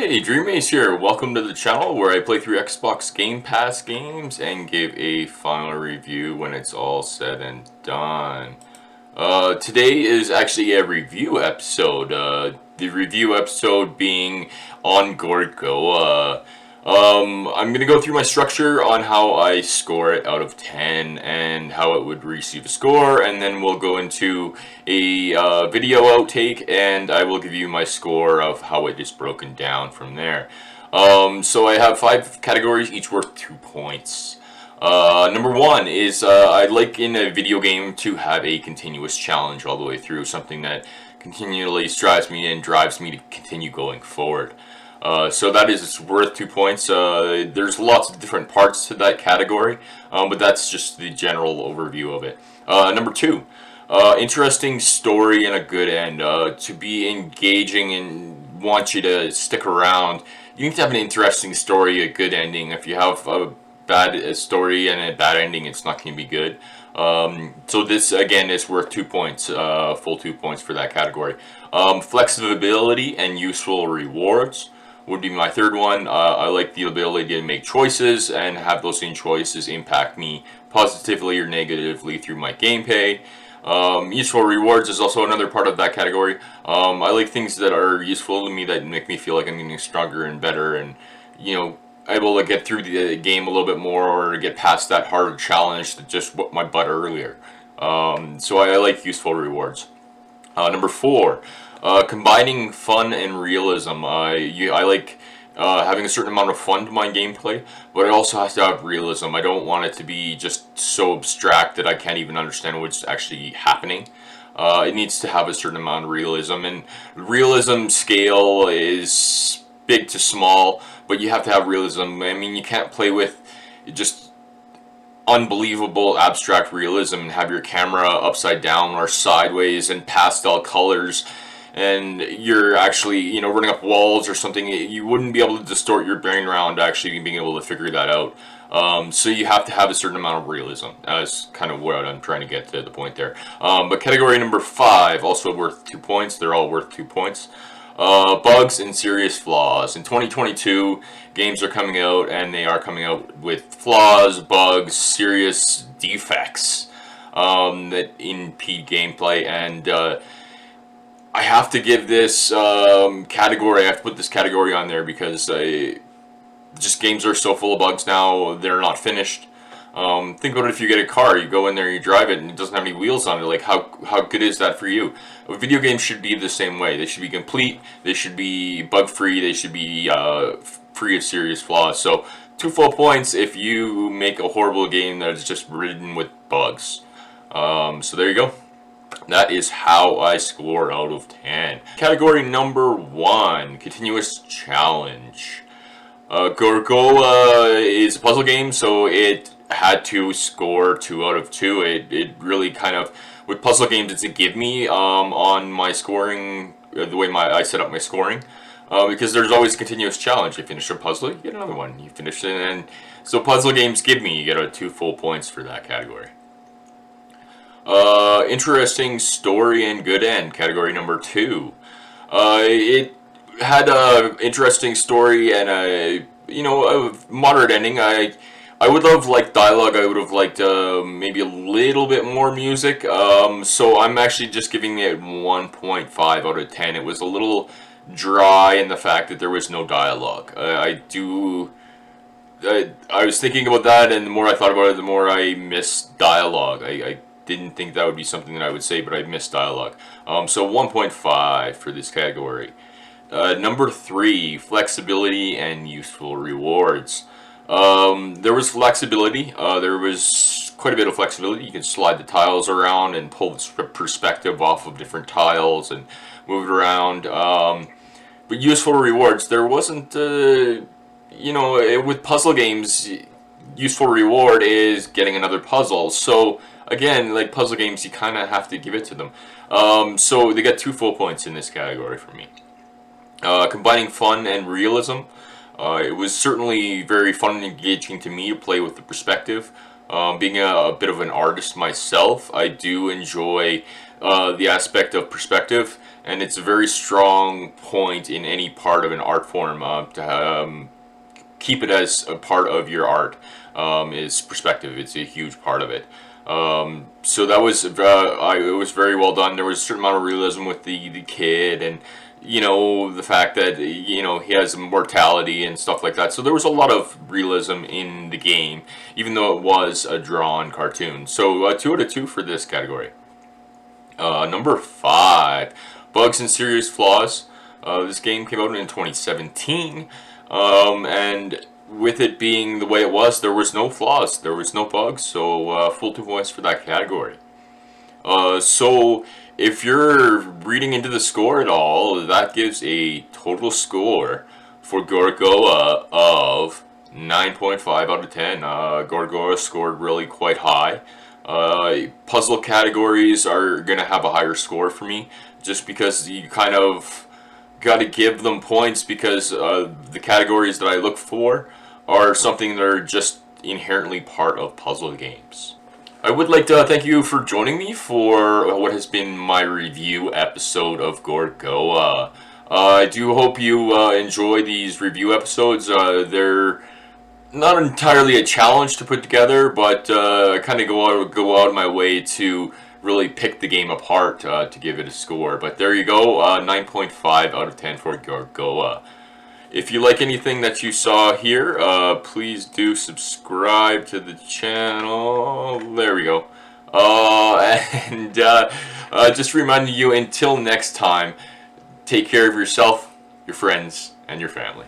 Hey, Dreamace here. Welcome to the channel where I play through Xbox Game Pass games and give a final review when it's all said and done. Today is actually a review episode. The review episode being on Gorogoa. I'm gonna go through my structure on how I score it out of 10 and how it would receive a score, and then we'll go into a video outtake and I will give you my score of how it is broken down from there. So I have 5 categories, each worth 2 points. Number 1 is I like in a video game to have a continuous challenge all the way through, something that continually strives me and drives me to continue going forward. So that is worth 2 points. There's lots of different parts to that category, but that's just the general overview of it. Number 2, interesting story and a good end. To be engaging and want you to stick around, you need to have an interesting story, a good ending. If you have a bad story and a bad ending, it's not going to be good. So this again is worth 2 points, full 2 points for that category. Flexibility and useful rewards would be my third one. I like the ability to make choices and have those same choices impact me positively or negatively through my gameplay. Useful rewards is also another part of that category. I like things that are useful to me that make me feel like I'm getting stronger and better and, able to get through the game a little bit more or get past that hard challenge that just whooped my butt earlier. So I like useful rewards. Number 4, combining fun and realism. I like having a certain amount of fun to my gameplay, but it also has to have realism. I don't want it to be just so abstract that I can't even understand what's actually happening. It needs to have a certain amount of realism, and realism scale is big to small, but you have to have realism. I mean, you can't play with just unbelievable abstract realism and have your camera upside down or sideways and pastel colors and you're actually running up walls or something. You wouldn't be able to distort your brain around actually being able to figure that out. So you have to have a certain amount of realism. That's kind of what I'm trying to get to the point there. But category number 5 also worth 2 points. They're all worth 2 points. Bugs and serious flaws. In 2022, games are coming out, and they are coming out with flaws, bugs, serious defects that impede gameplay. And I have to give this category, I have to put this category on there because just games are so full of bugs now, they're not finished. Think about it. If you get a car, you go in there, you drive it, and it doesn't have any wheels on it. Like, how good is that for you? A video game should be the same way. They should be complete. They should be bug-free. They should be free of serious flaws. So 2 full points if you make a horrible game that is just ridden with bugs. So there you go. That is how I score out of 10. Category number 1, continuous challenge. Gorogoa is a puzzle game, so it had to score 2 out of 2. It really kind of, with puzzle games, it's a give me on my scoring, the way I set up my scoring, because there's always a continuous challenge. You finish a puzzle, you get another one. You finish it, and so puzzle games give me, you get a 2 full points for that category. Interesting story and good end, category number 2. It had a interesting story and a moderate ending. I would have liked dialogue. I would have liked maybe a little bit more music. So I'm actually just giving it 1.5 out of 10. It was a little dry in the fact that there was no dialogue. I was thinking about that, and the more I thought about it, the more I missed dialogue. I didn't think that would be something that I would say, but I missed dialogue. So 1.5 for this category. Number 3, flexibility and useful rewards. There was flexibility. There was quite a bit of flexibility. You can slide the tiles around and pull the perspective off of different tiles and move it around. But useful rewards, there wasn't, with puzzle games, useful reward is getting another puzzle. So again, like puzzle games, you kind of have to give it to them. So they got 2 full points in this category for me. Combining fun and realism. It was certainly very fun and engaging to me to play with the perspective. Being a bit of an artist myself, I do enjoy the aspect of perspective, and it's a very strong point in any part of an art form to keep it as a part of your art. Is perspective. It's a huge part of it. So that was it was very well done. There was a certain amount of realism with the kid, and the fact that he has mortality and stuff like that. So there was a lot of realism in the game, even though it was a drawn cartoon. So 2 out of 2 for this category. Number 5, Bugs and Serious Flaws. This game came out in 2017, and with it being the way it was, there was no flaws, there was no bugs, so full 2 points for that category. So if you're reading into the score at all, that gives a total score for Gorogoa of 9.5 out of 10. Gorogoa scored really quite high. Puzzle categories are going to have a higher score for me, just because you kind of got to give them points, because the categories that I look for are something that are just inherently part of puzzle games. I would like to thank you for joining me for what has been my review episode of Gorogoa. I do hope you enjoy these review episodes. They're not entirely a challenge to put together, but I kind of go out of my way to really pick the game apart to give it a score. But there you go, 9.5 out of 10 for Gorogoa. If you like anything that you saw here, please do subscribe to the channel. There we go. And just reminding you, until next time, take care of yourself, your friends, and your family.